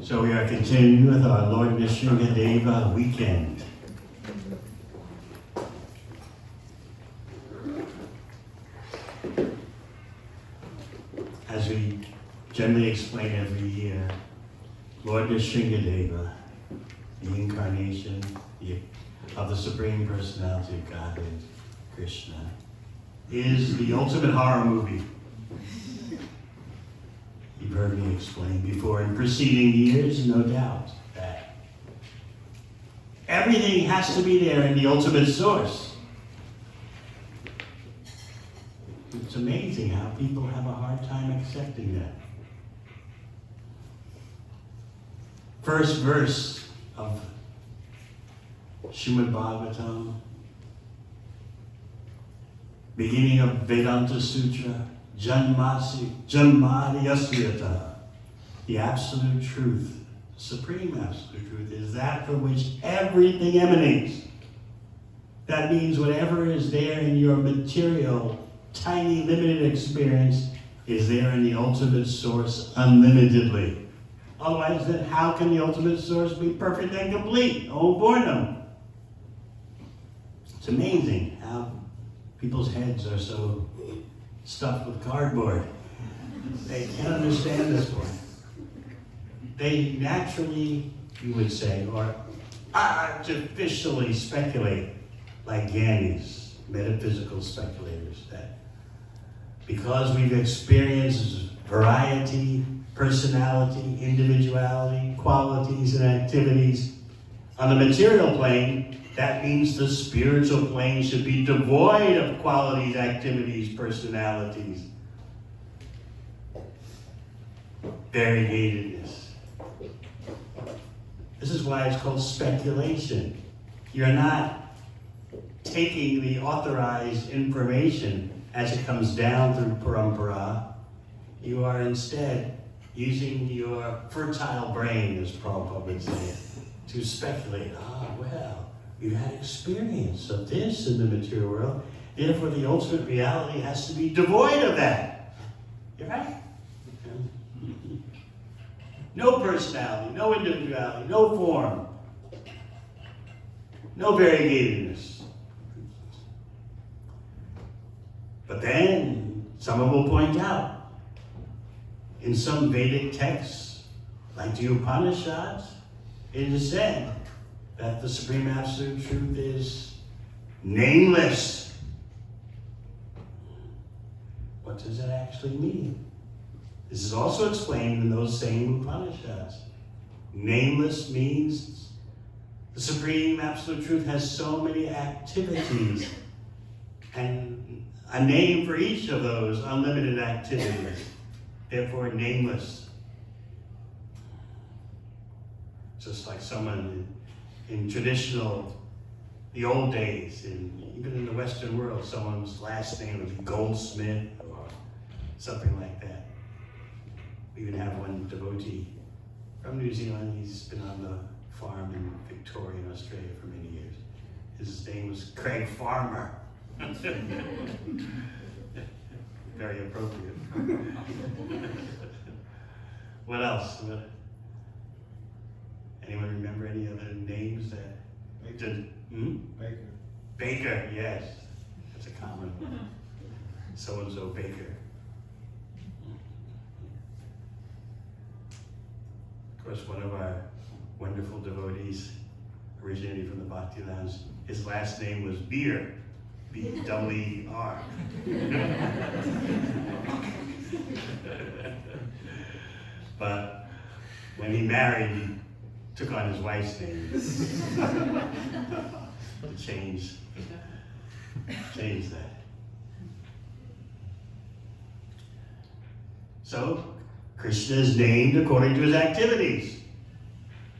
So we are continuing with our Lord Nrisingha Deva weekend. As we generally explain every year, Lord Nrisingha Deva, the incarnation of the Supreme Personality of Godhead, Krishna, is the ultimate horror movie. You've heard me explain before in preceding years, no doubt, that everything has to be there in the ultimate source. It's amazing how people have a hard time accepting that. First verse of Srimad Bhagavatam, beginning of Vedanta Sutra, Janmadhyasuyata, the absolute truth, the supreme absolute truth, is that from which everything emanates. That means whatever is there in your material, tiny, limited experience is there in the ultimate source unlimitedly. Otherwise, then how can the ultimate source be perfect and complete? Oh, Bornum. It's amazing how people's heads are so stuffed with cardboard. They can't understand this one. They naturally, you would say, or artificially speculate like Gyanis, metaphysical speculators, that because we've experienced variety, personality, individuality, qualities, and activities on the material plane, that means the spiritual plane should be devoid of qualities, activities, personalities, variegatedness. This is why it's called speculation. You're not taking the authorized information as it comes down through parampara. You are instead using your fertile brain, as Prabhupada would say, to speculate. We've had experience of this in the material world. Therefore, the ultimate reality has to be devoid of that. You're right. No personality, no individuality, no form, no variegatedness. But then, someone will point out, in some Vedic texts, like the Upanishads, it is said that the Supreme Absolute Truth is nameless. What does that actually mean? This is also explained in those same Upanishads. Nameless means the Supreme Absolute Truth has so many activities and a name for each of those unlimited activities. Therefore, nameless. Just like someone in traditional, the old days, even in the Western world, someone's last name would be Goldsmith or something like that. We even have one devotee from New Zealand. He's been on the farm in Victoria, in Australia for many years. His name was Craig Farmer. Very appropriate. What else? Anyone remember any other names that? Baker. Baker, yes. That's a common one. So-and-so Baker. Of course, one of our wonderful devotees, originating from the Bhakti Lounge, his last name was Beer. B-E-R. But when he married, he took on his wife's name to change that. So, Krishna is named according to his activities.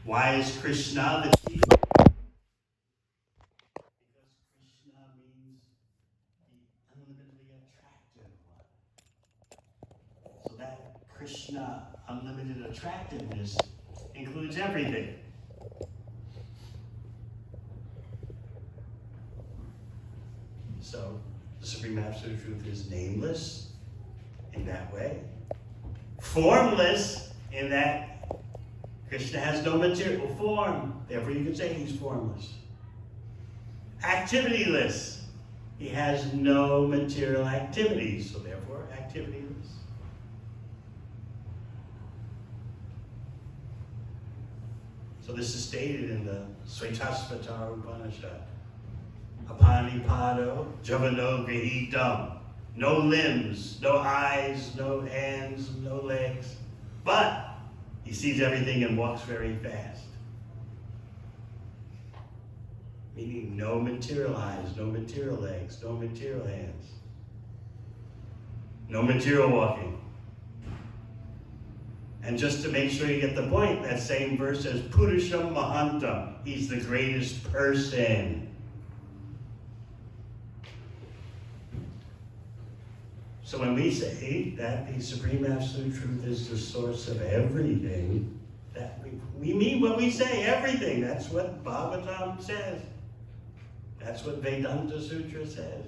Why is Krishna the chief? Because Krishna means the unlimitedly attractive one. So that Krishna unlimited attractiveness includes everything. So the Supreme Absolute Truth is nameless in that way, formless in that Krishna has no material form, therefore you could say he's formless. Activityless. He has no material activities, so therefore activityless. So this is stated in the Svetasvatara Upanishad. Apanipado javano grihitam. No limbs, no eyes, no hands, no legs. But he sees everything and walks very fast. Meaning no material eyes, no material legs, no material hands. No material walking. And just to make sure you get the point, that same verse says, Purusham Mahantam. He's the greatest person. So when we say that the Supreme Absolute Truth is the source of everything, that we mean what we say, everything. That's what Bhagavatam says. That's what Vedanta Sutra says.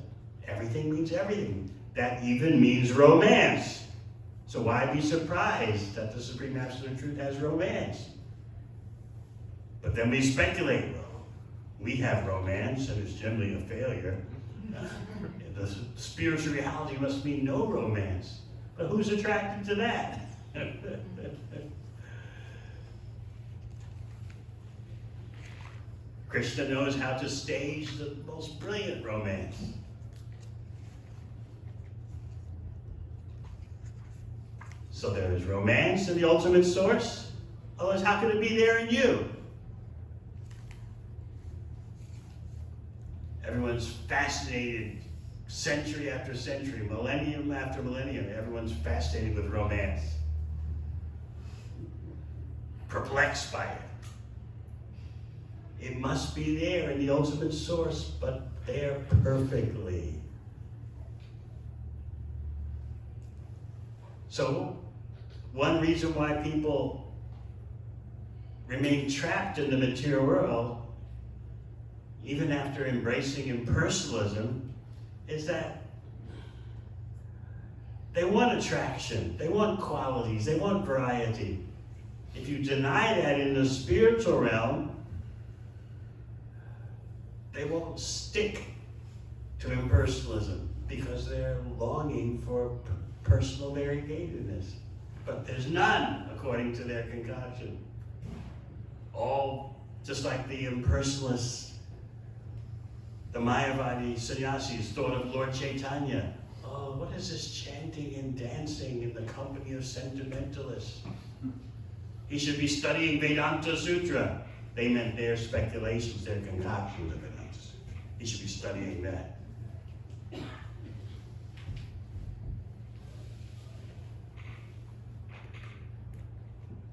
Everything means everything. That even means romance. So why be surprised that the Supreme Absolute Truth has romance? But then we speculate, well, we have romance and it's generally a failure. The spiritual reality must mean no romance. But who's attracted to that? Krishna knows how to stage the most brilliant romance. So there is romance in the ultimate source. Otherwise, how could it be there in you? Everyone's fascinated, century after century, millennium after millennium, everyone's fascinated with romance. Perplexed by it. It must be there in the ultimate source, but there perfectly. So, one reason why people remain trapped in the material world, even after embracing impersonalism, is that they want attraction, they want qualities, they want variety. If you deny that in the spiritual realm, they won't stick to impersonalism because they're longing for personal variegatedness. But there's none, according to their concoction. All, just like the impersonalists, the Mayavadi sannyasis thought of Lord Chaitanya. Oh, what is this chanting and dancing in the company of sentimentalists? He should be studying Vedanta Sutra. They meant their speculations, their concoctions of Vedanta Sutra. He should be studying that.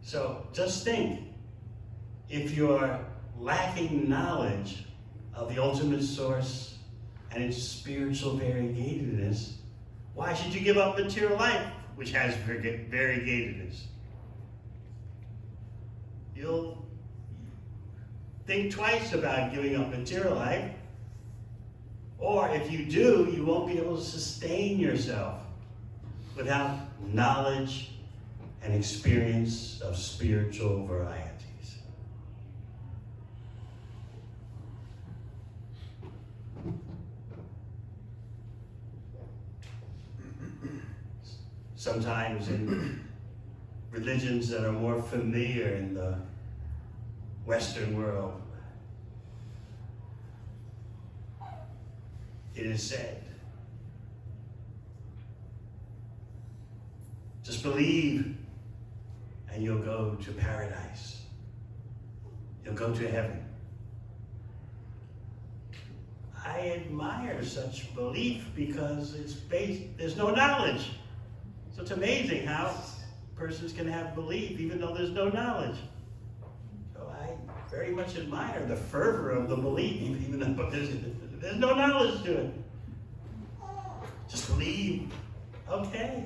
So just think, if you're lacking knowledge of the ultimate source and its spiritual variegatedness, why should you give up material life, which has variegatedness? You'll think twice about giving up material life, or if you do, you won't be able to sustain yourself without knowledge and experience of spiritual varieties. Sometimes in religions that are more familiar in the Western world, it is said, just believe and you'll go to paradise. You'll go to heaven. I admire such belief because it's based, there's no knowledge. So it's amazing how persons can have belief even though there's no knowledge. So I very much admire the fervor of the belief even though there's no knowledge to it. Just believe. Okay.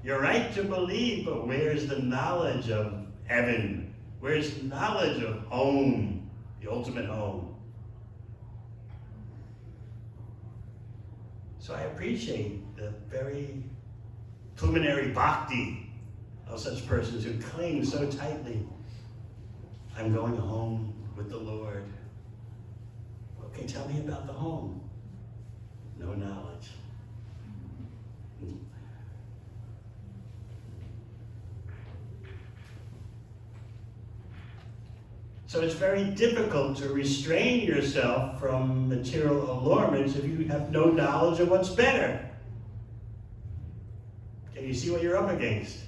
You're right to believe, but where's the knowledge of heaven? Where's the knowledge of home, the ultimate home? So I appreciate the very preliminary bhakti of such persons who cling so tightly I'm going home with the Lord. Okay, tell me about the home. No knowledge. So it's very difficult to restrain yourself from material allurements if you have no knowledge of what's better. Can you see what you're up against?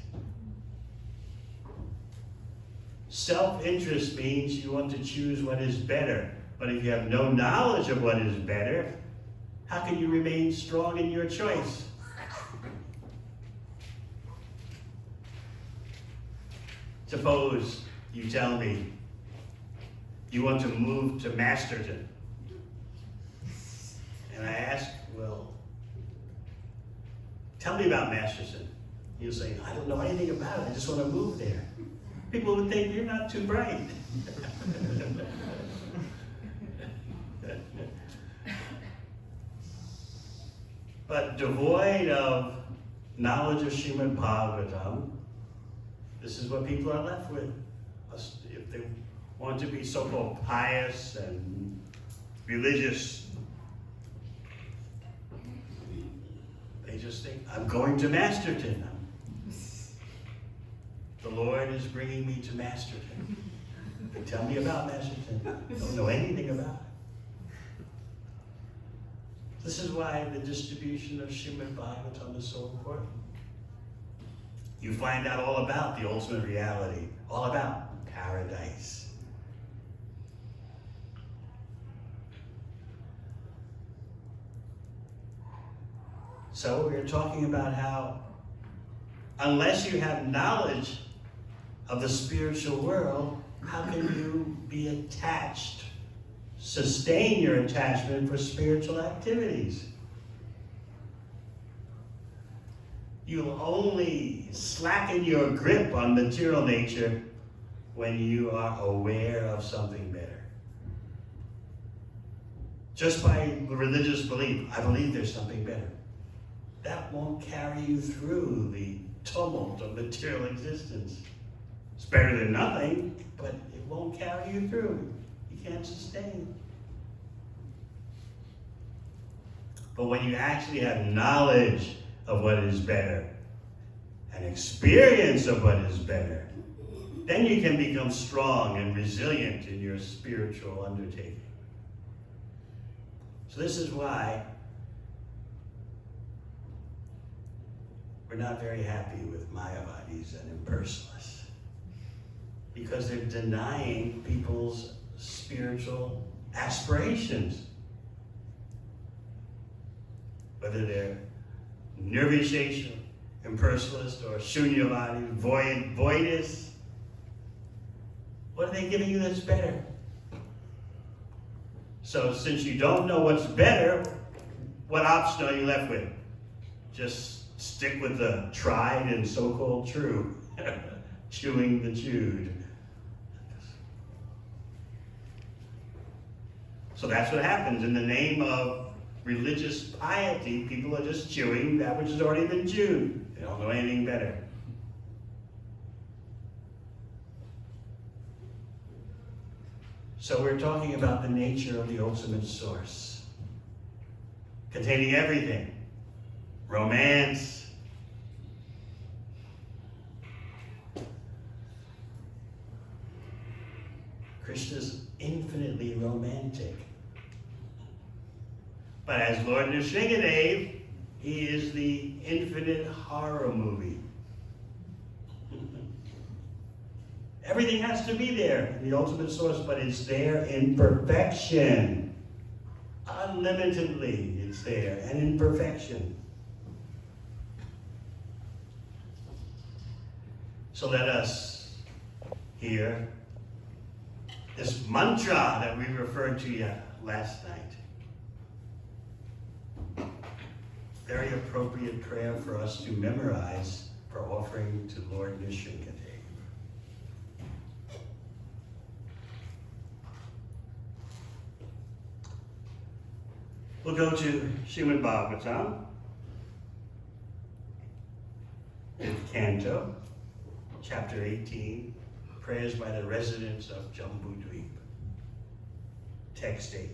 Self-interest means you want to choose what is better. But if you have no knowledge of what is better, how can you remain strong in your choice? Suppose you tell me you want to move to Masterton. And I ask, well, tell me about Masterton. You'll say, I don't know anything about it. I just want to move there. People would think you're not too bright. But devoid of knowledge of Srimad Bhagavatam, this is what people are left with. If they want to be so-called pious and religious, they just think, I'm going to Masterton. The Lord is bringing me to Masterton. Tell me about Masterton. I don't know anything about it. This is why the distribution of Srimad Bhagavatam is so important. You find out all about the ultimate reality, all about paradise. So we're talking about how, unless you have knowledge of the spiritual world, how can you be attached, sustain your attachment for spiritual activities? You'll only slacken your grip on material nature when you are aware of something better. Just by religious belief, I believe there's something better. That won't carry you through the tumult of material existence. It's better than nothing, but it won't carry you through. You can't sustain. But when you actually have knowledge of what is better, and experience of what is better, then you can become strong and resilient in your spiritual undertaking. So this is why we're not very happy with Mayavadis and impersonalists, because they're denying people's spiritual aspirations. Whether they're Nirvishesha, impersonalist, or Shunyavadi, voidist, what are they giving you that's better? So since you don't know what's better, what option are you left with? Just stick with the tried and so-called true, chewing the chewed. So that's what happens. In the name of religious piety, people are just chewing that which has already been chewed. They don't know anything better. So we're talking about the nature of the ultimate source, containing everything. Romance, Krishna's infinitely romantic. But as Lord Nrisingha, he is the infinite horror movie. Everything has to be there in the ultimate source, but it's there in perfection. Unlimitedly, it's there, and in perfection. So let us hear this mantra that we referred to last night. Very appropriate prayer for us to memorize for offering to Lord Nrisingha. We'll go to Srimad Bhagavatam, 5th canto, chapter 18, Prayers by the residents of Jambudweep. Text 8.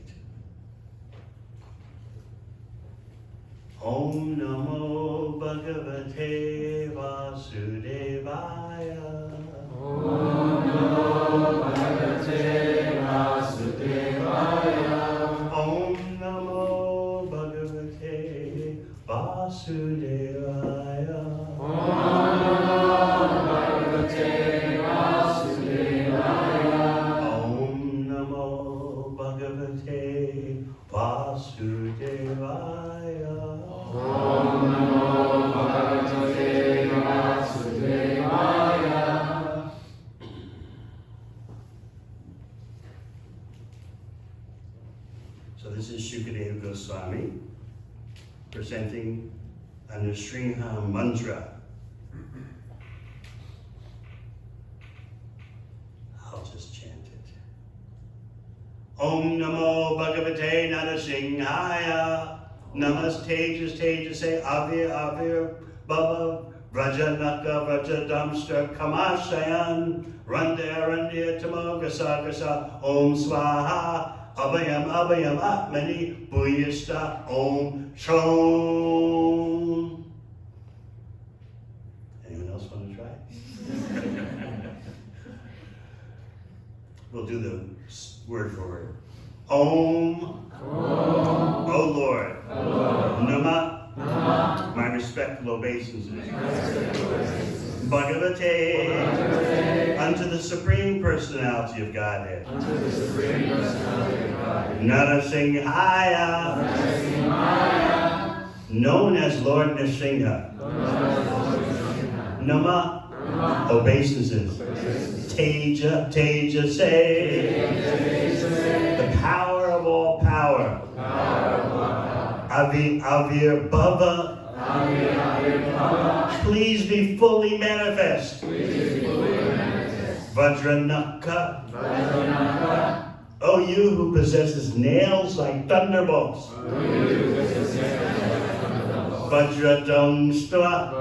Om Namo Bhagavate Vasudevaya. Om Namo Bhagavate Vasudevaya. Om Namo Bhagavate Vasudevaya. Om Namo Bhagavate Vasudevaya. Om Namo Bhagavate Vasudevaya. Om Namo Bhagavate Vasudevaya. So this is Shukadeva Goswami presenting a Nrisingha mantra. I'll just chant it. Om Namo Bhagavate Nrisinghaya. Namaste Tejase Avir Avir Baba Vrajanaka Vrajadamstra Kamashayan Randia Tamo Gasa Gasa Om Swaha Abhayam Abhayam Atmani Bhuyista Om Shom. Anyone else want to try? We'll do the word for word. Om. O Lord. Nama. My respectful obeisances. Bhagavate. Unto the Supreme Personality of Godhead. Nrisinghaya. Known as Lord Nrisingha. Nama. Obeisances. Teja say. The power of all power. Avir Bhava. Please be fully manifest. Vajranaka. O you who possesses nails like thunderbolts. Vajradamstra.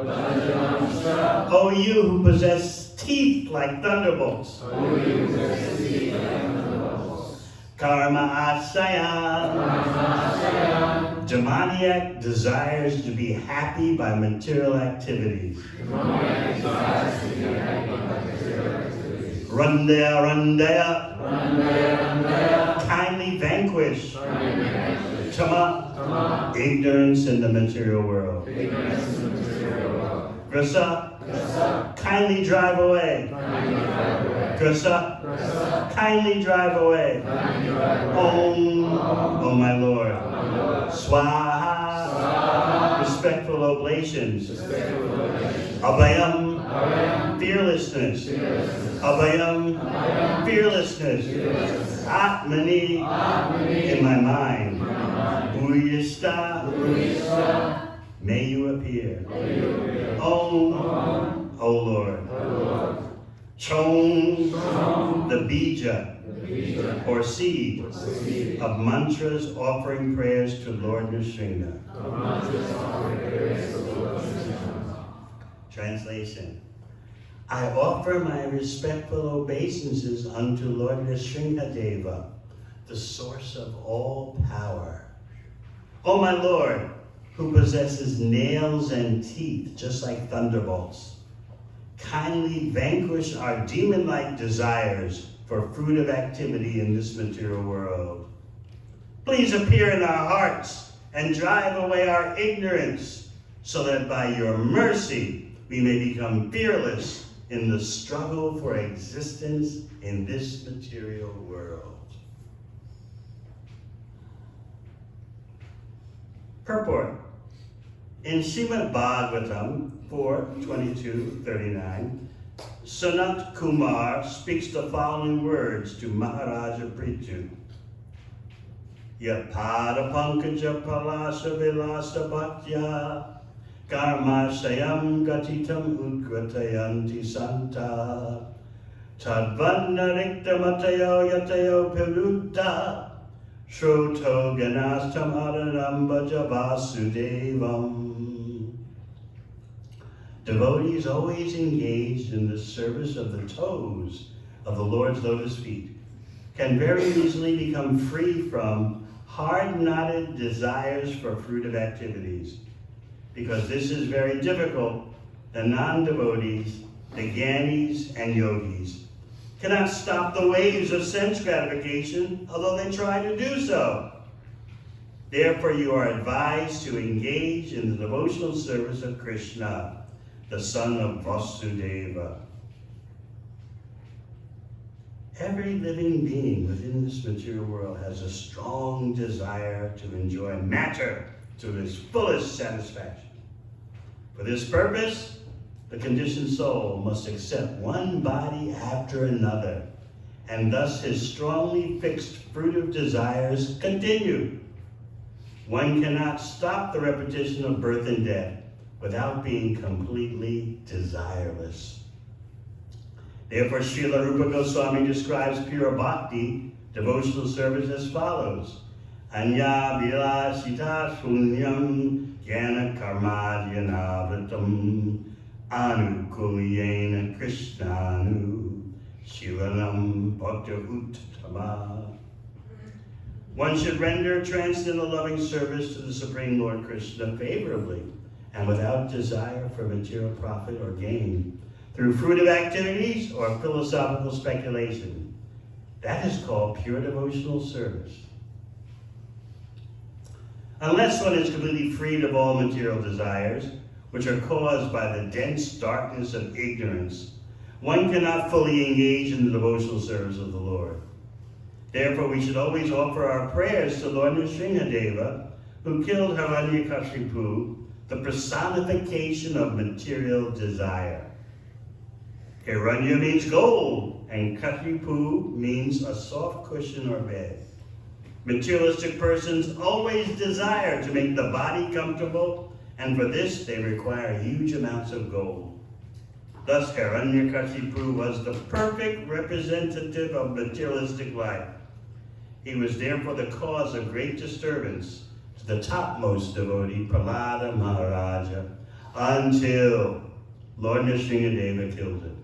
O you who possess teeth like thunderbolts. Karma Asaya. Demoniac desires to be happy by material activities. Randaya. Kindly vanquish. Tama. Ignorance in the material world. Grasa. Kindly drive away. Grasa. Kindly drive away. Om. Oh my Lord. Swaha. Respectful oblations. Abhayam. Fearlessness. Abhayam. Fearlessness. Atmani. In my mind. Bhuyista. May you appear. Om. O Lord. Chom. The bija. Or seed of mantras offering prayers to Lord Nrisingha. Translation. I offer my respectful obeisances unto Lord Nrisingha Deva, the source of all power. O my Lord, who possesses nails and teeth just like thunderbolts, kindly vanquish our demon-like desires for fruitive activity in this material world. Please appear in our hearts and drive away our ignorance, so that by your mercy we may become fearless in the struggle for existence in this material world. Purport. In Srimad Bhagavatam 4:22-39, Sanat Kumar speaks the following words to Maharaja Prithu. Yapada pankaja palasa vilasa bhaktya karmasayam gatitam udgratayanti santa tadvannariktamatayo yatayo pilutta shroto ganastam aranam bhaja vasudevam. Devotees always engaged in the service of the toes of the Lord's lotus feet, can very easily become free from hard-knotted desires for fruitive activities. Because this is very difficult, the non-devotees, the gyanis, and yogis cannot stop the waves of sense gratification, although they try to do so. Therefore, you are advised to engage in the devotional service of Krishna, the son of Vasudeva. Every living being within this material world has a strong desire to enjoy matter to its fullest satisfaction. For this purpose, the conditioned soul must accept one body after another, and thus his strongly fixed fruitive desires continue. One cannot stop the repetition of birth and death without being completely desireless. Therefore, Srila Rupa Goswami describes pure bhakti, devotional service, as follows. Anya vilasita shunyam jnana karmadyanavritam anukuliyena krishnanu shivanam bhakti uttama. One should render transcendental loving service to the Supreme Lord Krishna favorably and without desire for material profit or gain, through fruitive activities or philosophical speculation. That is called pure devotional service. Unless one is completely freed of all material desires, which are caused by the dense darkness of ignorance, one cannot fully engage in the devotional service of the Lord. Therefore, we should always offer our prayers to Lord Nrisingha Deva, who killed Hiranyakashipu, the personification of material desire. Hiranya means gold, and Kashipu means a soft cushion or bed. Materialistic persons always desire to make the body comfortable, and for this they require huge amounts of gold. Thus, Hiranyakashipu was the perfect representative of materialistic life. He was therefore the cause of great disturbance to the topmost devotee, Prahlada Maharaja, until Lord Nrisingha Deva killed him.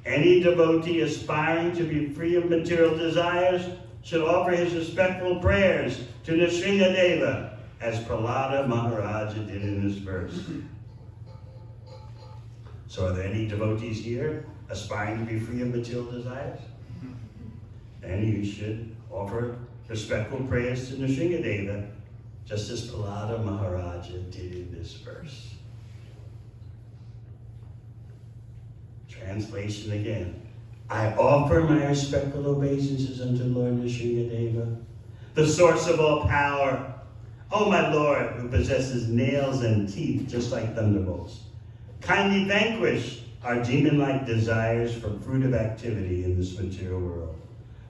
Any devotee aspiring to be free of material desires should offer his respectful prayers to Nrisingha Deva, as Prahlada Maharaja did in this verse. So are there any devotees here aspiring to be free of material desires? Then you should offer respectful prayers to Nrisingha Deva, just as Prahlada Maharaja did in this verse. Translation again. I offer my respectful obeisances unto Lord Nrisingha Deva, the source of all power. O my Lord, who possesses nails and teeth just like thunderbolts, kindly vanquish our demon-like desires for fruitive activity in this material world.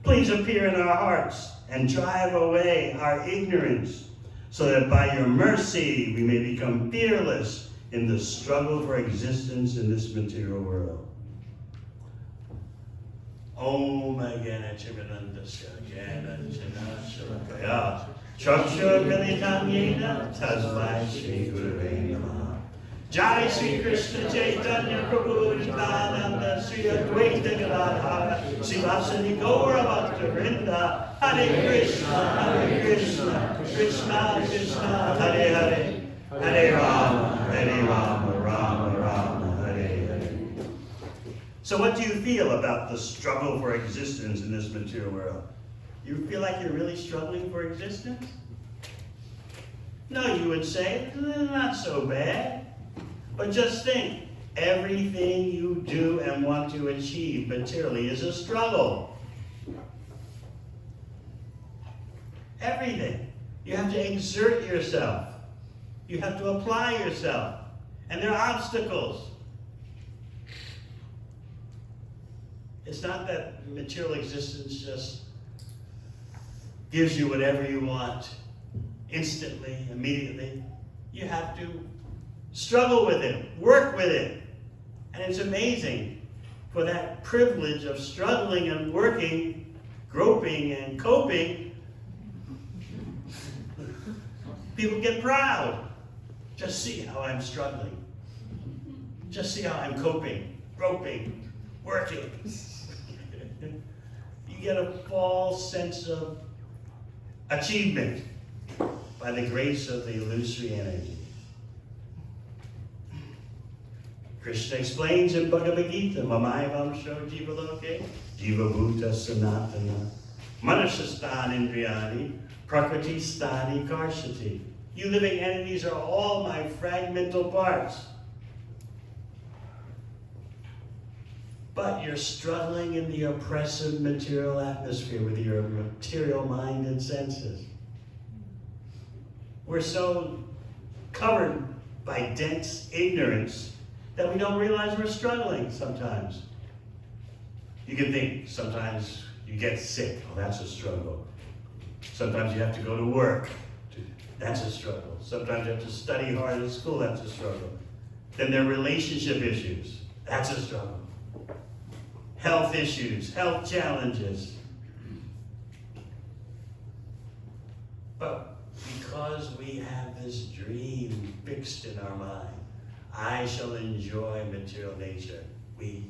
Please appear in our hearts and drive away our ignorance, so that by your mercy we may become fearless in the struggle for existence in this material world. Om Agana Chivanandasya Gana Janashalakaya Chaksha Galitanyena Tasmai Shri Gurave Namaha. Jai Sri Krishna Chaitanya Prabhu Nityananda Sri Advaita Gadadhara Srivasani Gaura Bhakta Vrinda. Hare Krishna, Krishna Krishna, Hare Hare, Hare Rama, Rama Rama, Hare Hare. So what do you feel about the struggle for existence in this material world? You feel like you're really struggling for existence? No, you would say, not so bad. But just think, everything you do and want to achieve materially is a struggle. Everything. You have to exert yourself. You have to apply yourself. And there are obstacles. It's not that material existence just gives you whatever you want instantly, immediately. You have to struggle with it, work with it. And it's amazing for that privilege of struggling and working, groping and coping. People get proud. Just see how I'm struggling. Just see how I'm coping, groping, working. You get a false sense of achievement by the grace of the illusory energy. Krishna explains in Bhagavad Gita, Mamaya Vamsho Jiva Loke, Jiva Bhuta Sanatana, Manasastan Indriyani, Prakriti Stani Karshati. You living entities are all my fragmental parts. But you're struggling in the oppressive material atmosphere with your material mind and senses. We're so covered by dense ignorance that we don't realize we're struggling sometimes. You can think sometimes you get sick. Oh, that's a struggle. Sometimes you have to go to work. That's a struggle. Sometimes you have to study hard in school. That's a struggle. Then there are relationship issues. That's a struggle. Health issues, health challenges. But because we have this dream fixed in our mind, I shall enjoy material nature, we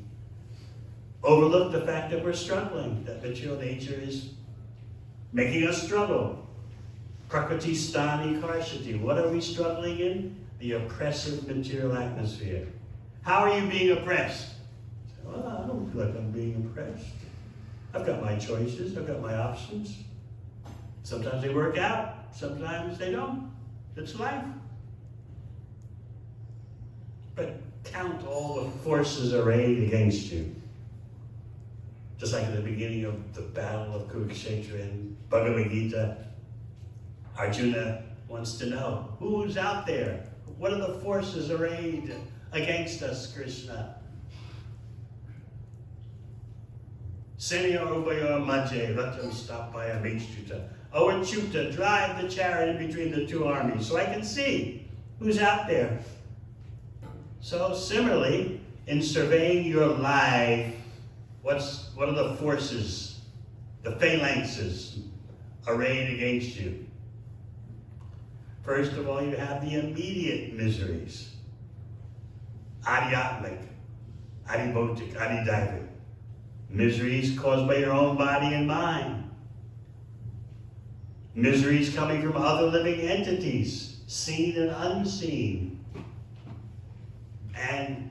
overlook the fact that we're struggling, that material nature is making us struggle. Prakriti Stani Karshati. What are we struggling in? The oppressive material atmosphere. How are you being oppressed? Well, I don't feel like I'm being oppressed. I've got my choices, I've got my options. Sometimes they work out, sometimes they don't. It's life. But count all the forces arrayed against you. Just like at the beginning of the battle of Kurukshetra in Bhagavad Gita, Arjuna wants to know, who's out there? What are the forces arrayed against us, Krishna? Senyor Ubayor Majje, Ratam Stapaya Mechtuta. Oh, Achyuta, drive the chariot in between the two armies so I can see who's out there. So similarly, in surveying your life, what are the forces, the phalanxes arrayed against you? First of all, you have the immediate miseries. Adhyatmic, adibhotik, adidaivic. Miseries caused by your own body and mind. Miseries coming from other living entities, seen and unseen. And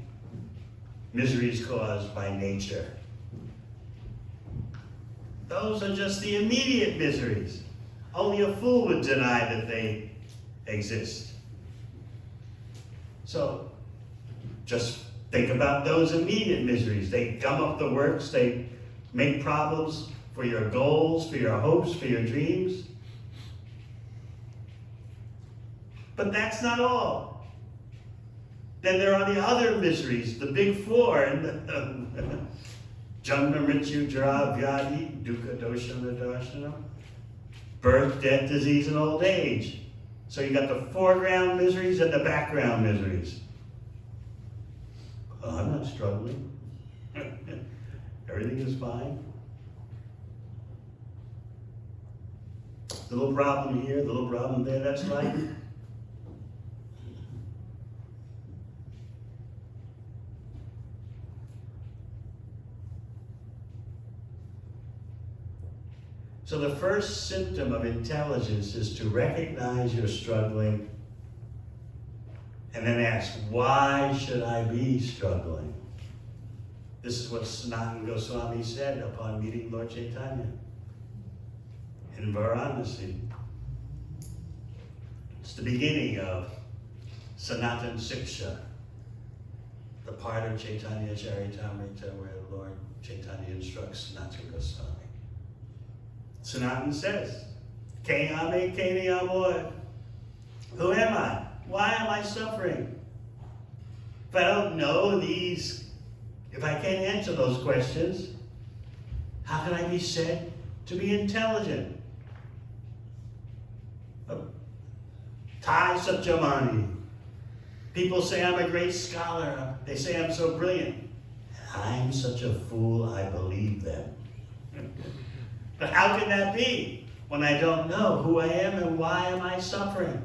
miseries caused by nature. Those are just the immediate miseries. Only a fool would deny that they exist. So, just think about those immediate miseries. They gum up the works, they make problems for your goals, for your hopes, for your dreams. But that's not all. Then there are the other miseries, the big four, and Janma Mrityu Jara Vyadi Dukkha Doshana Darshana, birth, death, disease, and old age. So you got the foreground miseries and the background miseries. Oh, I'm not struggling. Everything is fine. The little problem here, the little problem there, that's life. So the first symptom of intelligence is to recognize you're struggling and then ask, why should I be struggling? This is what Sanatana Goswami said upon meeting Lord Chaitanya in Varanasi. It's the beginning of Sanatana Siksha, the part of Chaitanya Charitamrita where Lord Chaitanya instructs Sanatana Goswami. Sanatana says, Kayame Kayame, who am I? Why am I suffering? If I don't know these, if I can't answer those questions, how can I be said to be intelligent? Tai Satyamani. People say I'm a great scholar. They say I'm so brilliant. I'm such a fool, I believe them. But how can that be when I don't know who I am and why am I suffering?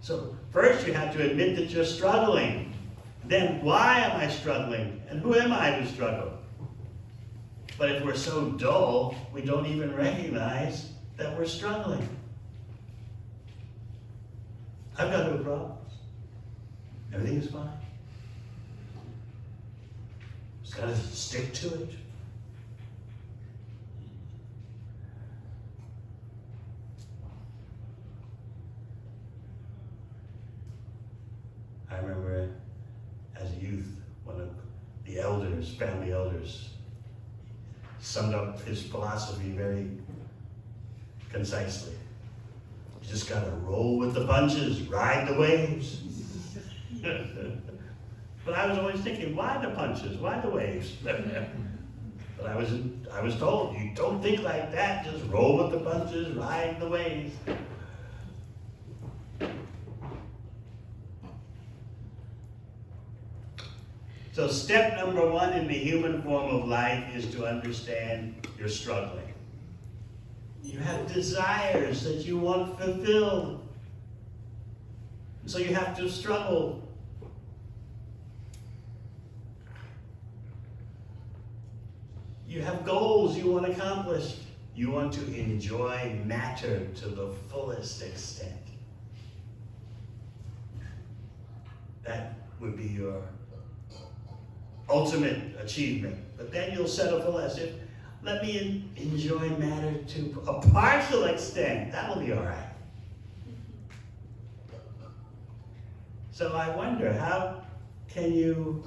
So first you have to admit that you're struggling. then why am I struggling? And who am I to struggle? But if we're so dull, we don't even recognize that we're struggling. I've got no problems. Everything is fine. Just gotta stick to it. I remember as a youth, one of the elders, family elders, summed up his philosophy very concisely. You just gotta roll with the punches, ride the waves. But I was always thinking, why the punches? Why the waves? But I was told, you don't think like that, just roll with the punches, ride the waves. So step number one in the human form of life is to understand you're struggling. You have desires that you want fulfilled. So you have to struggle. You have goals you want accomplished. You want to enjoy matter to the fullest extent. That would be your ultimate achievement. But then you'll settle for less. Let me enjoy matter to a partial extent. That'll be all right. So I wonder, how can you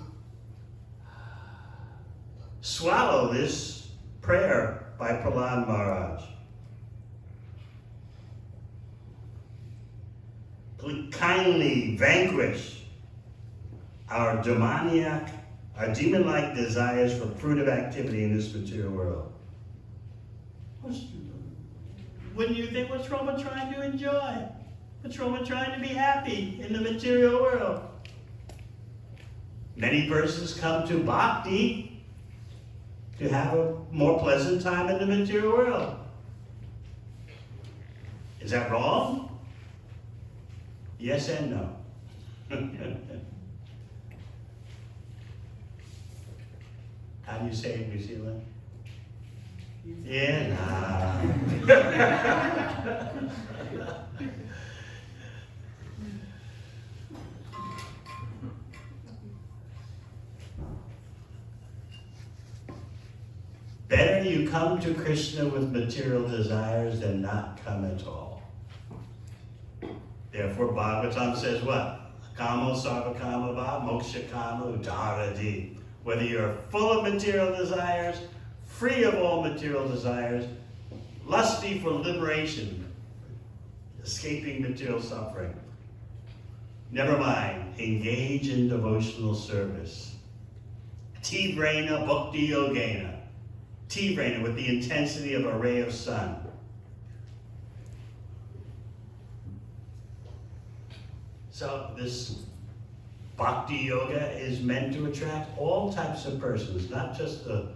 swallow this prayer by Prahlad Maharaj? Kindly vanquish our demon-like desires for fruitive activity in this material world. Wouldn't you think, what's wrong with trying to enjoy? What's wrong with trying to be happy in the material world? Many persons come to Bhakti to have a more pleasant time in the material world. Is that wrong? Yes and no. How do you say it in New Zealand? Yeah, nah. Better you come to Krishna with material desires than not come at all. Therefore, Bhagavatam says what? Kamo sarva kama va moksha kama udaradi. Whether you're full of material desires, free of all material desires, lusty for liberation, escaping material suffering, never mind, engage in devotional service. Tivrena bhakti yogena. Tivrena, with the intensity of a ray of sun. So this Bhakti yoga is meant to attract all types of persons, not just the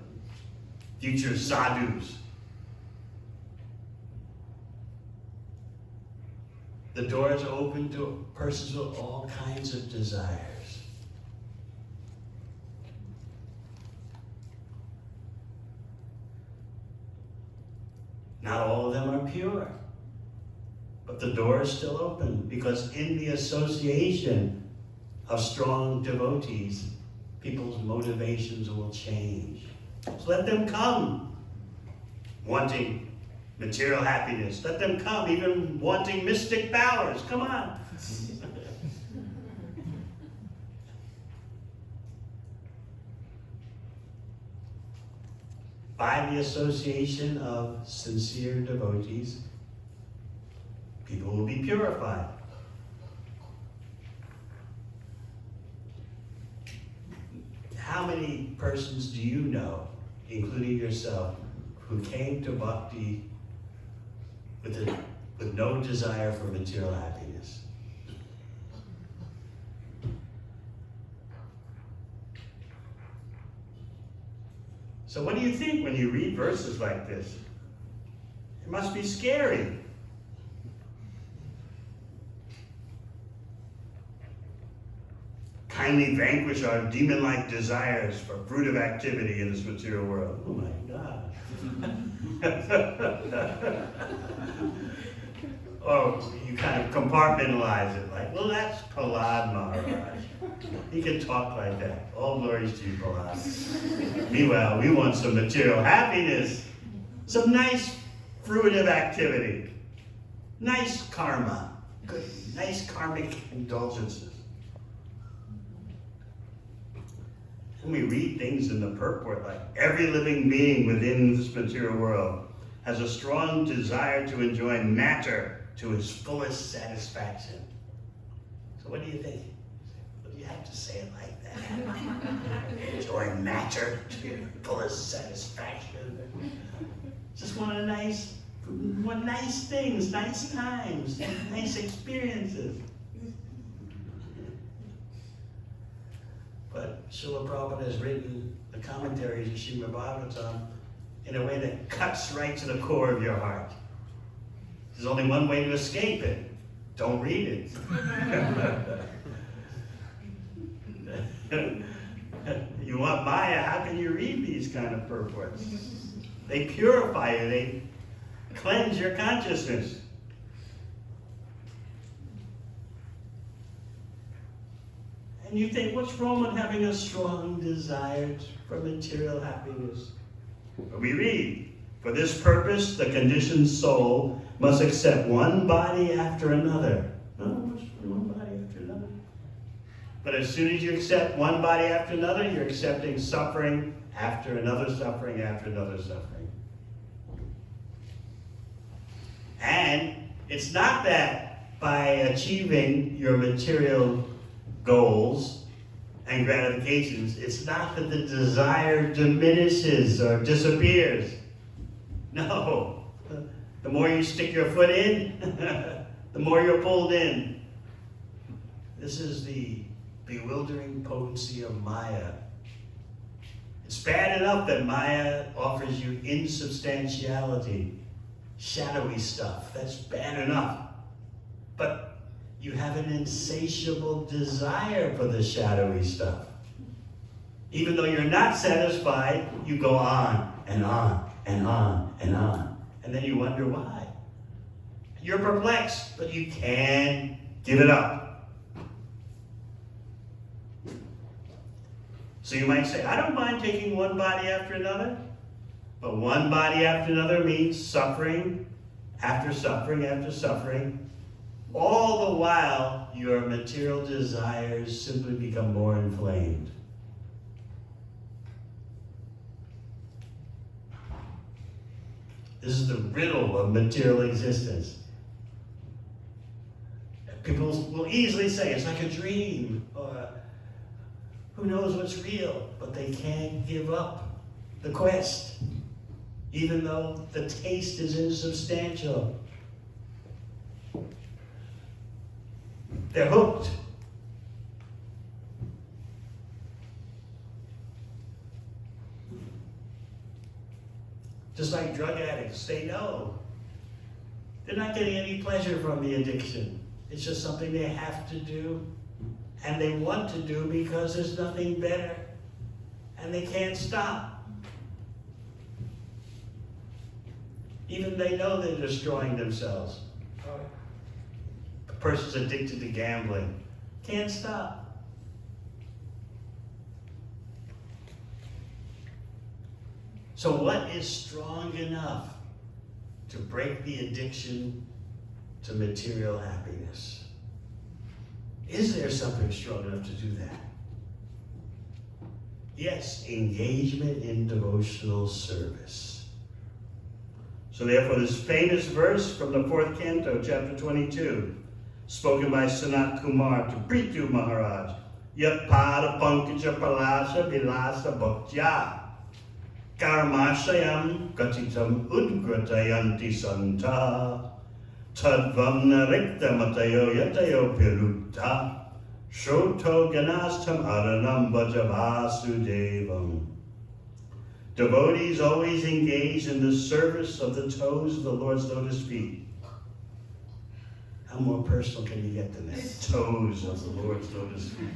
future sadhus. The doors are open to persons with all kinds of desires. Not all of them are pure, but the door is still open, because in the association of strong devotees, people's motivations will change. So let them come wanting material happiness. Let them come even wanting mystic powers. Come on. By the association of sincere devotees, people will be purified. How many persons do you know, including yourself, who came to Bhakti with no desire for material happiness? So what do you think when you read verses like this? It must be scary. kindly vanquish our demon-like desires for fruitive activity in this material world. Oh my God. Or you kind of compartmentalize it, like, well, that's Prahlad Maharaj. He can talk like that. All glories to you, Prahlad. Meanwhile, we want some material happiness, some nice fruitive activity, nice karma, good, nice karmic indulgences. And we read things in the purport like, every living being within this material world has a strong desire to enjoy matter to its fullest satisfaction. So what do you think? What do you have to say it like that? Enjoy matter to your fullest satisfaction. Just want nice things, nice times, nice experiences. But Srila Prabhupada has written the commentaries of Srimad Bhagavatam in a way that cuts right to the core of your heart. There's only one way to escape it. Don't read it. You want Maya, how can you read these kind of purports? They purify you, they cleanse your consciousness. And you think, what's wrong with having a strong desire for material happiness? But we read, for this purpose, the conditioned soul must accept one body after another. No, one body after another. But as soon as you accept one body after another, you're accepting suffering after another suffering after another suffering. And it's not that by achieving your material goals and gratifications, it's not that the desire diminishes or disappears. No. The more you stick your foot in, the more you're pulled in. This is the bewildering potency of Maya. It's bad enough that Maya offers you insubstantiality, shadowy stuff. That's bad enough. But you have an insatiable desire for the shadowy stuff. Even though you're not satisfied, you go on and on and on and on. And then you wonder why. You're perplexed, but you can't give it up. So you might say, I don't mind taking one body after another, but one body after another means suffering after suffering after suffering. All the while, your material desires simply become more inflamed. This is the riddle of material existence. People will easily say it's like a dream, or who knows what's real, but they can't give up the quest, even though the taste is insubstantial. They're hooked. Just like drug addicts, they know. They're not getting any pleasure from the addiction. It's just something they have to do, and they want to do because there's nothing better, and they can't stop. Even they know they're destroying themselves. A person's addicted to gambling. Can't stop. So what is strong enough to break the addiction to material happiness? Is there something strong enough to do that? Yes, engagement in devotional service. So therefore, this famous verse from the 4th canto, chapter 22, spoken by Sanat Kumar to Prithu Maharaj, Yat pada pankaja palasa vilasa bhaktya karmashayam gatitam udgratayanti santa tadvam narikta matayo yatayo pirutta shoto ganastam aranam bhajavasudevam. Devotees always engage in the service of the toes of the Lord's lotus feet. How more personal can you get than that? Toes of the Lord's lotus feet.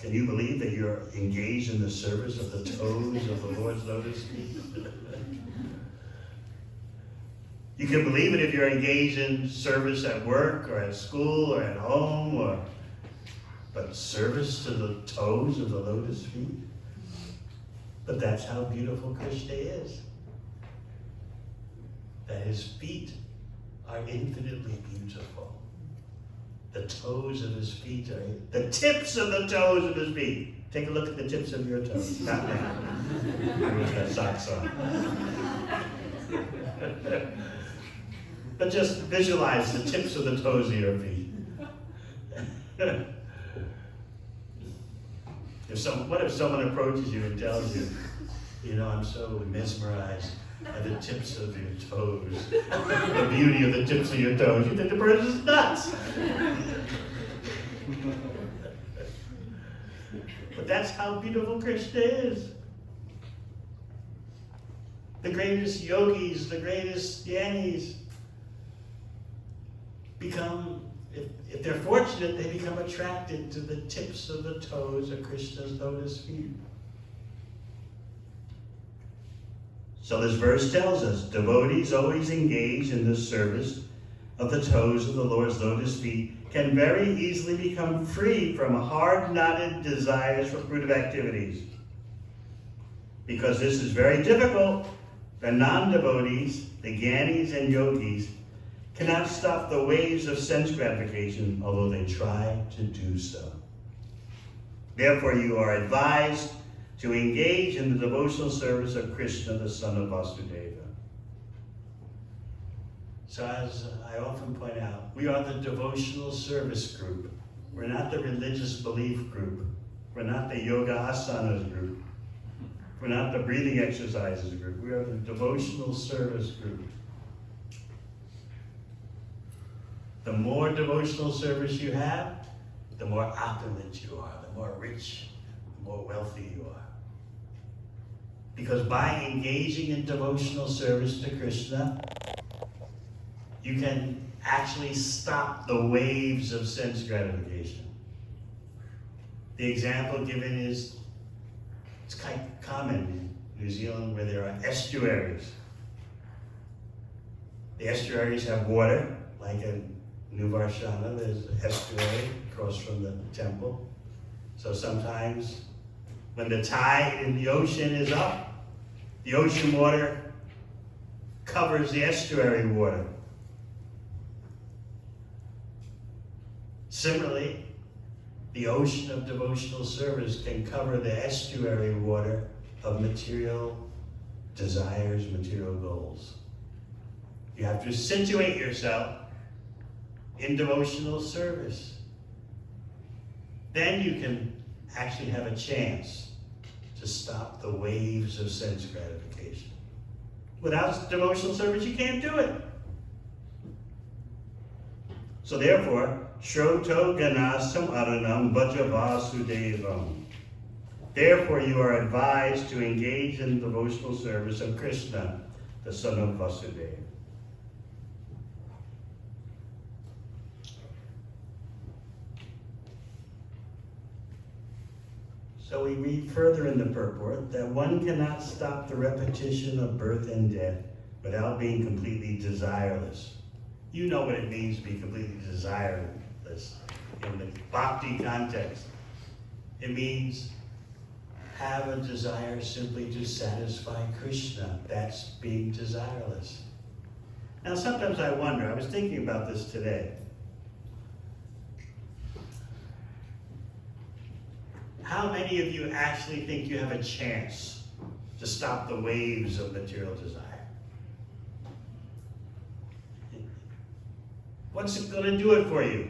Can you believe that you're engaged in the service of the toes of the Lord's lotus feet? You can believe it if you're engaged in service at work or at school or at home, but service to the toes of the lotus feet? But that's how beautiful Krishna is. That his feet are infinitely beautiful. The toes of his feet are, the tips of the toes of his feet. Take a look at the tips of your toes. Not now. Everyone's got socks on. But just visualize the tips of the toes of your feet. What if someone approaches you and tells you, I'm so mesmerized by the tips of your toes, the beauty of the tips of your toes. You think the person is nuts. But that's how beautiful Krishna is. The greatest yogis, the greatest jnanis become, if they're fortunate, they become attracted to the tips of the toes of Krishna's lotus feet. So this verse tells us, devotees always engaged in the service of the toes of the Lord's lotus feet can very easily become free from hard-knotted desires for fruitive activities. Because this is very difficult, the non-devotees, the jnanis and yogis, cannot stop the waves of sense gratification, although they try to do so. Therefore, you are advised to engage in the devotional service of Krishna, the son of Vasudeva. So as I often point out, we are the devotional service group. We're not the religious belief group. We're not the yoga asanas group. We're not the breathing exercises group. We are the devotional service group. The more devotional service you have, the more opulent you are, the more rich, the more wealthy you are. Because by engaging in devotional service to Krishna, you can actually stop the waves of sense gratification. The example given is, it's quite common in New Zealand where there are estuaries. The estuaries have water, like in New Varshana, there's an estuary across from the temple. So sometimes when the tide in the ocean is up, the ocean water covers the estuary water. Similarly, the ocean of devotional service can cover the estuary water of material desires, material goals. You have to situate yourself in devotional service. Then you can actually have a chance to stop the waves of sense gratification. Without devotional service, you can't do it. So therefore, Shroto Ganasam Aranam Vajavasudevam. Therefore, you are advised to engage in the devotional service of Krishna, the son of Vasudeva. So we read further in the purport that one cannot stop the repetition of birth and death without being completely desireless. You know what it means to be completely desireless in the Bhakti context. It means have a desire simply to satisfy Krishna. That's being desireless. Now sometimes I wonder, I was thinking about this today. How many of you actually think you have a chance to stop the waves of material desire? What's it going to do it for you?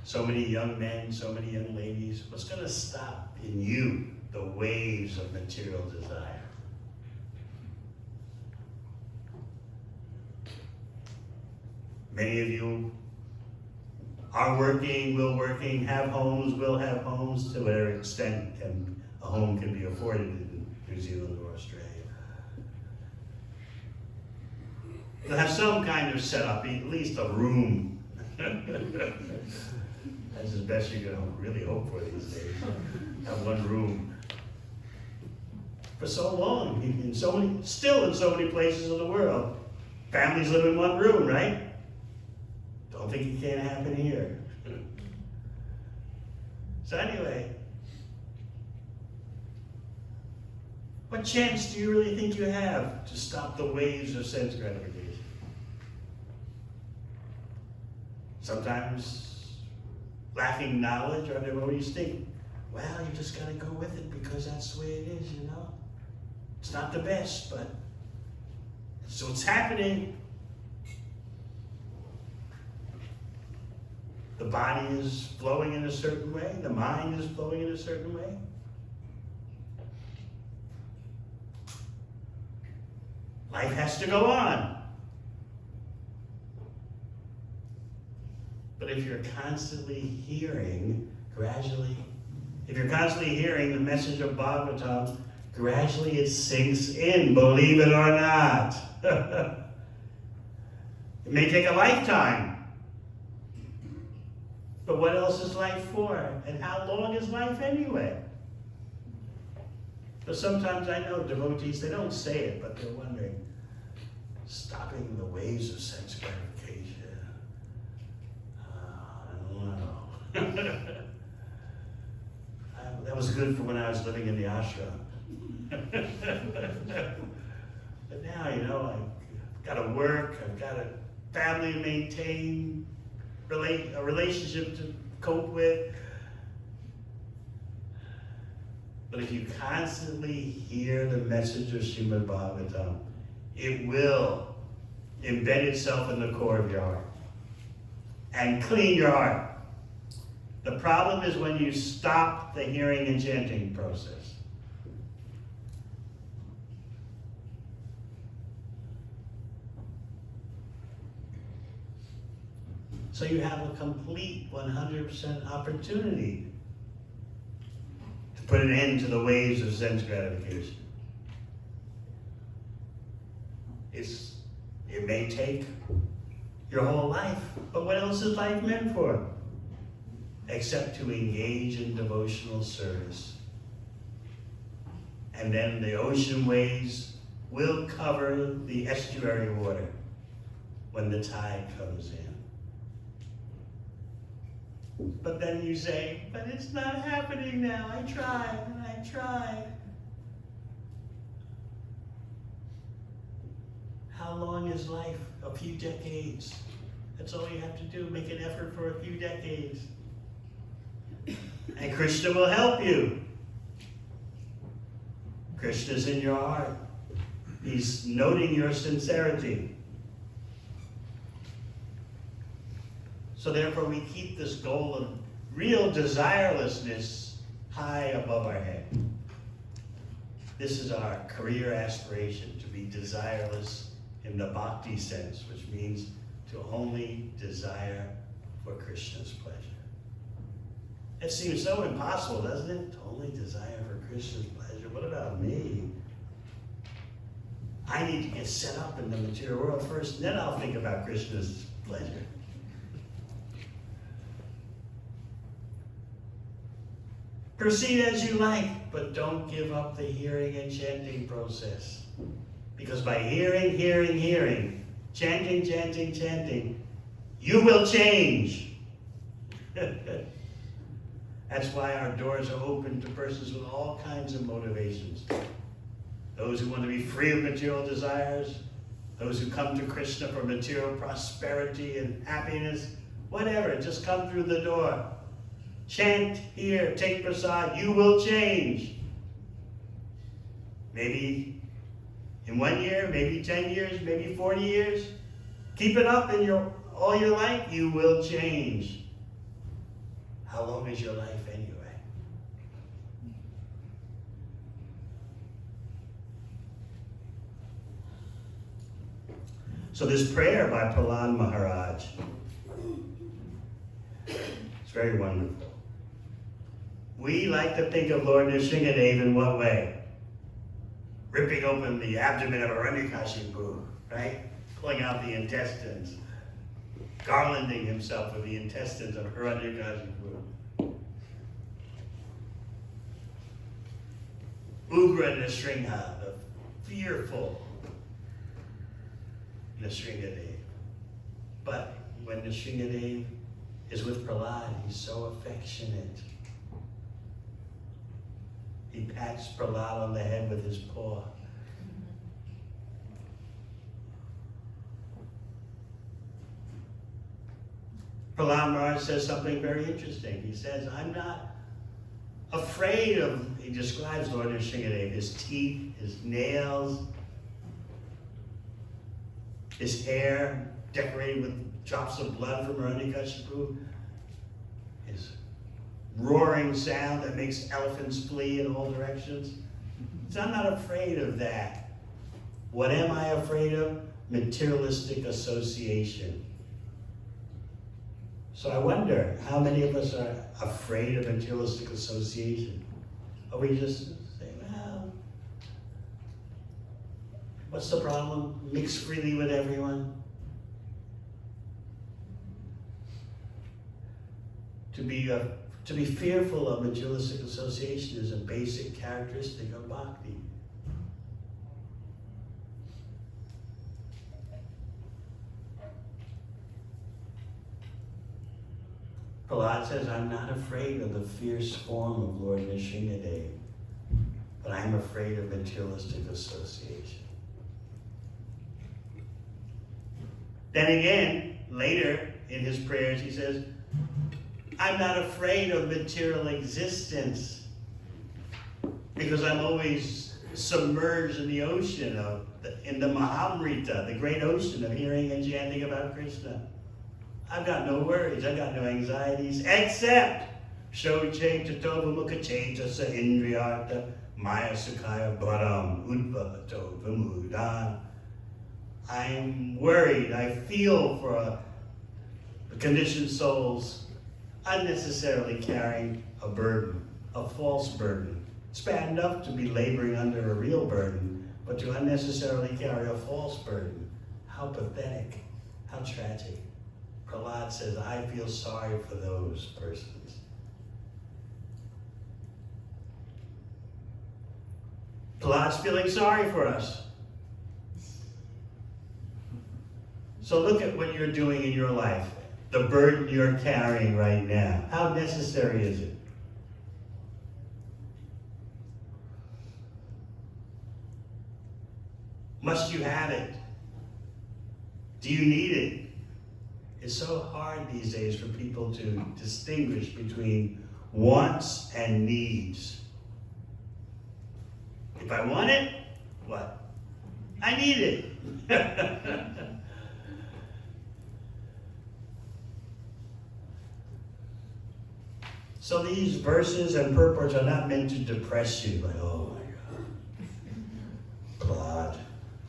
So many young men, so many young ladies. What's going to stop in you the waves of material desire? Many of you are working, have homes, will have homes. To whatever extent a home can be afforded in New Zealand or Australia. You'll have some kind of setup, at least a room. That's as best you can really hope for these days. Have one room. For so long, still in so many places in the world, families live in one room, right? Don't think it can't happen here. So anyway, what chance do you really think you have to stop the waves of sense gratification? Sometimes lacking knowledge, our devotees think, well, you just got to go with it because that's the way it is, you know. It's not the best, but so it's happening. The body is flowing in a certain way. The mind is flowing in a certain way. Life has to go on. But if you're constantly hearing, if you're constantly hearing the message of Bhagavatam, gradually it sinks in, believe it or not. It may take a lifetime. But what else is life for? And how long is life anyway? But sometimes I know devotees, they don't say it, but they're wondering, stopping the waves of sense gratification. I don't know. That was good for when I was living in the ashram. But now, you know, I've got to work, I've got a family to maintain, a relationship to cope with. But if you constantly hear the message of Srimad Bhagavatam, it will embed itself in the core of your heart and clean your heart. The problem is when you stop the hearing and chanting process. So you have a complete 100% opportunity to put an end to the waves of sense gratification. It may take your whole life, but what else is life meant for? Except to engage in devotional service. And then the ocean waves will cover the estuary water when the tide comes in. But then you say, but it's not happening now. I tried and I tried. How long is life? A few decades. That's all you have to do. Make an effort for a few decades. And Krishna will help you. Krishna's in your heart. He's noting your sincerity. So therefore we keep this goal of real desirelessness high above our head. This is our career aspiration, to be desireless in the Bhakti sense, which means to only desire for Krishna's pleasure. It seems so impossible, doesn't it? To only desire for Krishna's pleasure. What about me? I need to get set up in the material world first, and then I'll think about Krishna's pleasure. Proceed as you like, but don't give up the hearing and chanting process. Because by hearing, chanting, you will change. That's why our doors are open to persons with all kinds of motivations. Those who want to be free of material desires, those who come to Krishna for material prosperity and happiness, whatever, just come through the door. Chant here, take prasad, you will change. Maybe in 1 year, maybe 10 years, maybe 40 years. Keep it up in all your life, you will change. How long is your life anyway? So this prayer by Prahlad Maharaj, it's very wonderful. We like to think of Lord Nrisingha Dev in what way? Ripping open the abdomen of a Hiranyakashipu, right? Pulling out the intestines. garlanding himself with the intestines of Hiranyakashipu. Ugra Nrisingha, the fearful Nrisingha. But when Nrisingha is with Prahlad, he's so affectionate. He pats Prahlad on the head with his paw. Prahlad Maharaj says something very interesting. He says, I'm not afraid of, he describes Lord Nrisingha, his teeth, his nails, his hair decorated with drops of blood from Hiranyakashipu, his roaring sound that makes elephants flee in all directions. So I'm not afraid of that. What am I afraid of? Materialistic association. So I wonder, how many of us are afraid of materialistic association? Or we just say, well, what's the problem? Mix freely with everyone. To be fearful of materialistic association is a basic characteristic of Bhakti. Prahlad says, I'm not afraid of the fierce form of Lord Nrisingha, but I'm afraid of materialistic association. Then again, later in his prayers, he says, I'm not afraid of material existence because I'm always submerged in the ocean in the Mahamrita, the great ocean of hearing and chanting about Krishna. I've got no worries, I've got no anxieties, except Shoche Tatova Mukhache Sa Indriyarta Maya Sukhaya Bharam Udvato Vimudan. I'm worried, I feel for the conditioned souls unnecessarily carrying a burden, a false burden. It's bad enough to be laboring under a real burden, but to unnecessarily carry a false burden. How pathetic, how tragic. Prahlad says, I feel sorry for those persons. Prahlad's feeling sorry for us. So look at what you're doing in your life, the burden you're carrying right now. How necessary is it? Must you have it? Do you need it? It's so hard these days for people to distinguish between wants and needs. If I want it, what? I need it. So these verses and purports are not meant to depress you, like, oh my God, Prahlad,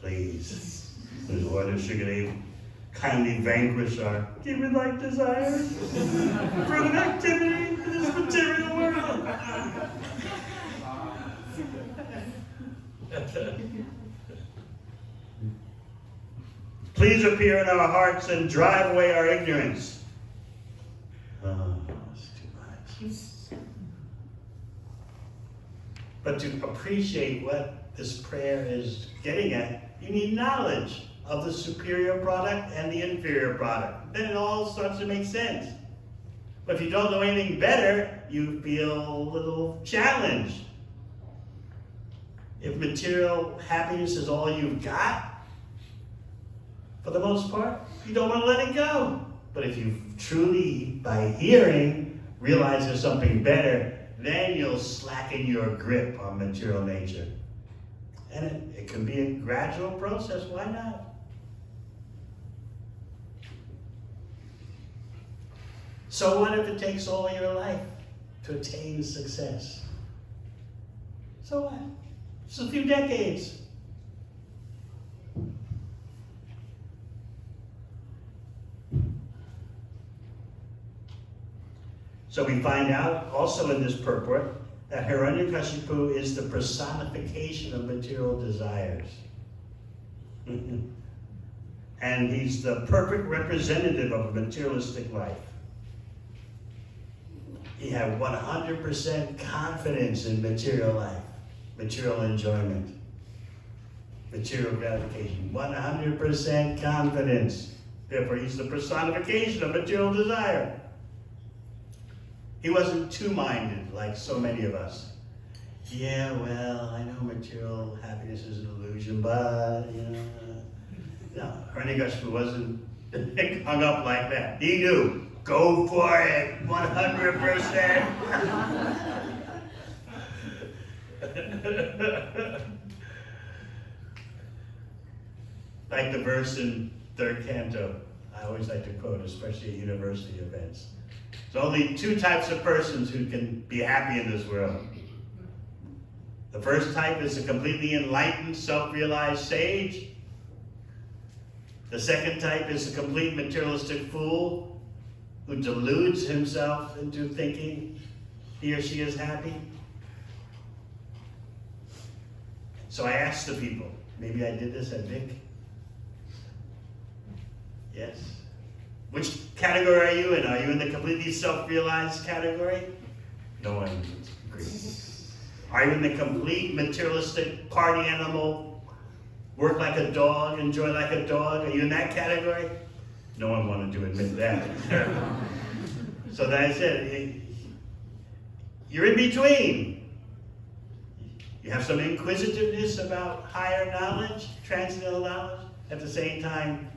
please, Lord Nrisingha, kindly vanquish our given-like desires for an activity in this material world. Please appear in our hearts and drive away our ignorance. Oh, it's too much. But to appreciate what this prayer is getting at, you need knowledge of the superior product and the inferior product. Then it all starts to make sense. But if you don't know anything better, you feel a little challenged. If material happiness is all you've got, for the most part, you don't want to let it go. But if you truly, by hearing, realize there's something better, then you'll slacken your grip on material nature. And it can be a gradual process, why not? So what if it takes all your life to attain success? So what? Just a few decades. So we find out also in this purport that Hiranyakashipu is the personification of material desires. And he's the perfect representative of a materialistic life. He had 100% confidence in material life, material enjoyment, material gratification. 100% confidence. Therefore, he's the personification of material desire. He wasn't two-minded like so many of us. Yeah, well, I know material happiness is an illusion, but, no, Hiranyakashipu wasn't hung up like that. He knew, go for it, 100%. Like the verse in 3rd canto, I always like to quote, especially at university events. There's only two types of persons who can be happy in this world. The first type is a completely enlightened, self-realized sage. The second type is a complete materialistic fool who deludes himself into thinking he or she is happy. So I asked the people, maybe I did this at Vic. Yes. Which category are you in? Are you in the completely self-realized category? No one agrees. Are you in the complete materialistic party animal, work like a dog, enjoy like a dog? Are you in that category? No one wanted to admit that. So then I said, you're in between. You have some inquisitiveness about higher knowledge, transcendental knowledge. At the same time,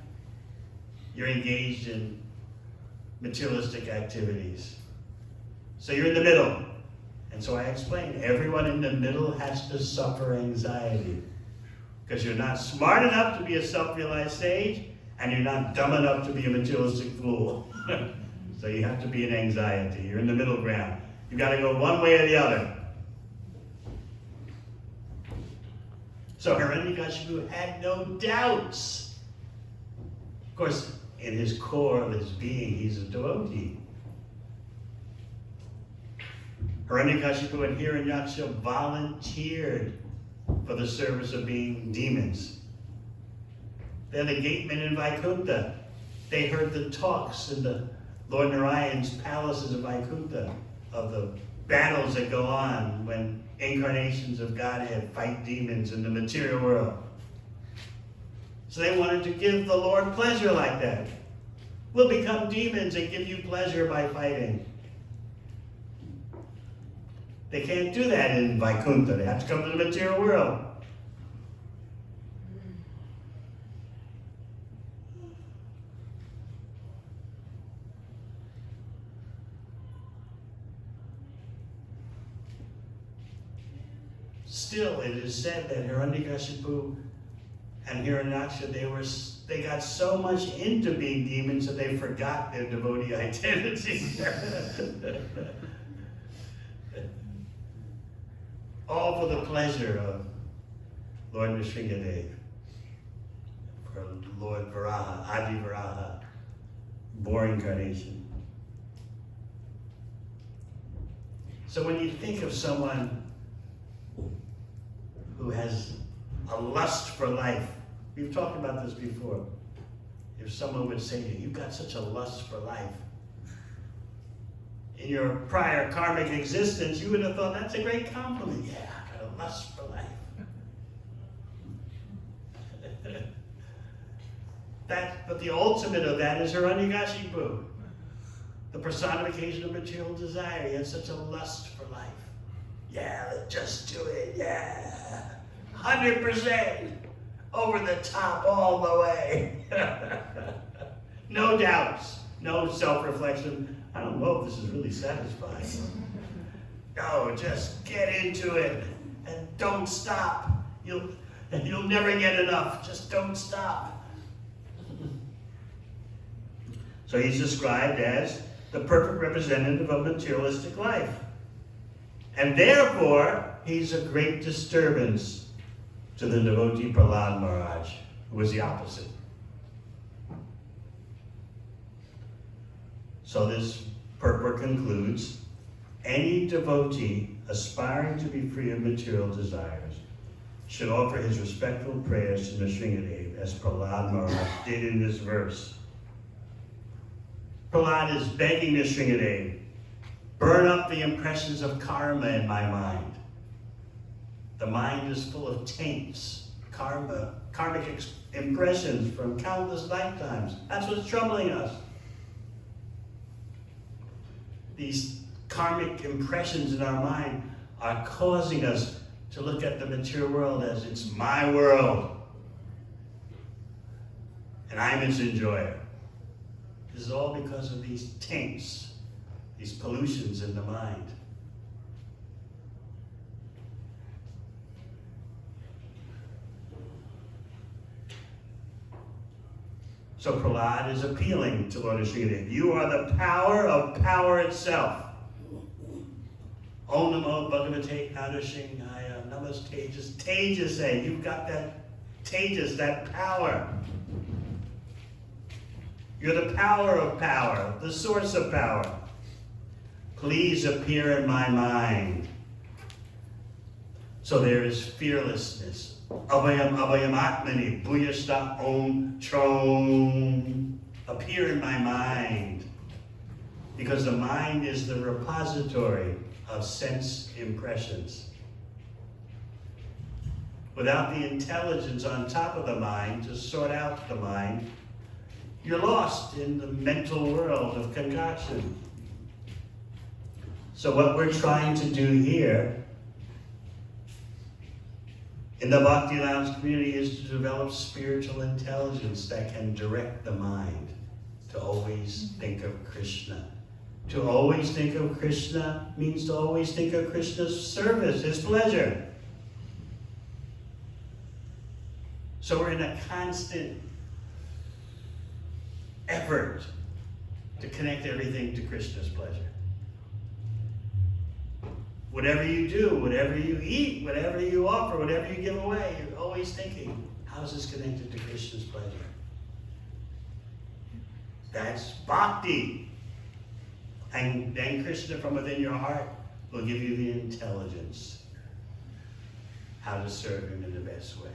you're engaged in materialistic activities. So you're in the middle. And so I explained, everyone in the middle has to suffer anxiety. Because you're not smart enough to be a self-realized sage, and you're not dumb enough to be a materialistic fool. So you have to be in anxiety. You're in the middle ground. You've got to go one way or the other. So Hiranyakashipu had no doubts. Of course, in his core of his being, he's a devotee. Hiranyakashipu and Hiranyaksha volunteered for the service of being demons. They're the gatemen in Vaikuntha. They heard the talks in the Lord Narayan's palaces of Vaikuntha of the battles that go on when incarnations of Godhead fight demons in the material world. So they wanted to give the Lord pleasure like that. We'll become demons and give you pleasure by fighting. They can't do that in Vaikuntha. They have to come to the material world. Still, it is said that Hiranyakashipu and Hiranyaksha, they got so much into being demons that they forgot their devotee identity. All for the pleasure of Lord Nrisingha, for Lord Varaha, Adi Varaha, born incarnation. So when you think of someone who has a lust for life, we've talked about this before. If someone would say to you, you've got such a lust for life. In your prior karmic existence, you would have thought that's a great compliment. Yeah, I got a lust for life. But the ultimate of that is Hiranyakashipu, the personification of material desire. He had such a lust for life. Yeah, let's just do it. Yeah, 100%, over the top, all the way. No doubts, no self-reflection. I don't know if this is really satisfying. No, just get into it and don't stop. You'll never get enough. Just don't stop. So he's described as the perfect representative of materialistic life. And therefore, he's a great disturbance to the devotee Prahlad Maharaj, who was the opposite. So this purport concludes, any devotee aspiring to be free of material desires should offer his respectful prayers to Nrisingha, as Prahlad Maharaj did in this verse. Prahlad is begging Nrisingha, burn up the impressions of karma in my mind. The mind is full of taints, karmic impressions from countless lifetimes. That's what's troubling us. These karmic impressions in our mind are causing us to look at the material world as it's my world, and I'm its enjoyer. This is all because of these taints, these pollutions in the mind. So Prahlad is appealing to Lord Nrisingha. You are the power of power itself. Om Namo Bhagavate Nrisingha Namaste. Just Tejas say, you've got that Tejas, that power. You're the power of power, the source of power. Please appear in my mind. So there is fearlessness. Abhayam Abhayam Atmani Bhuyashta Om Trom. Appear in my mind. Because the mind is the repository of sense impressions. Without the intelligence on top of the mind to sort out the mind, you're lost in the mental world of concoction. So what we're trying to do here in the Bhakti Lounge community is to develop spiritual intelligence that can direct the mind to always think of Krishna. To always think of Krishna means to always think of Krishna's service, his pleasure. So we're in a constant effort to connect everything to Krishna's pleasure. Whatever you do, whatever you eat, whatever you offer, whatever you give away, you're always thinking, how is this connected to Krishna's pleasure? That's bhakti. And then Krishna from within your heart will give you the intelligence how to serve him in the best way.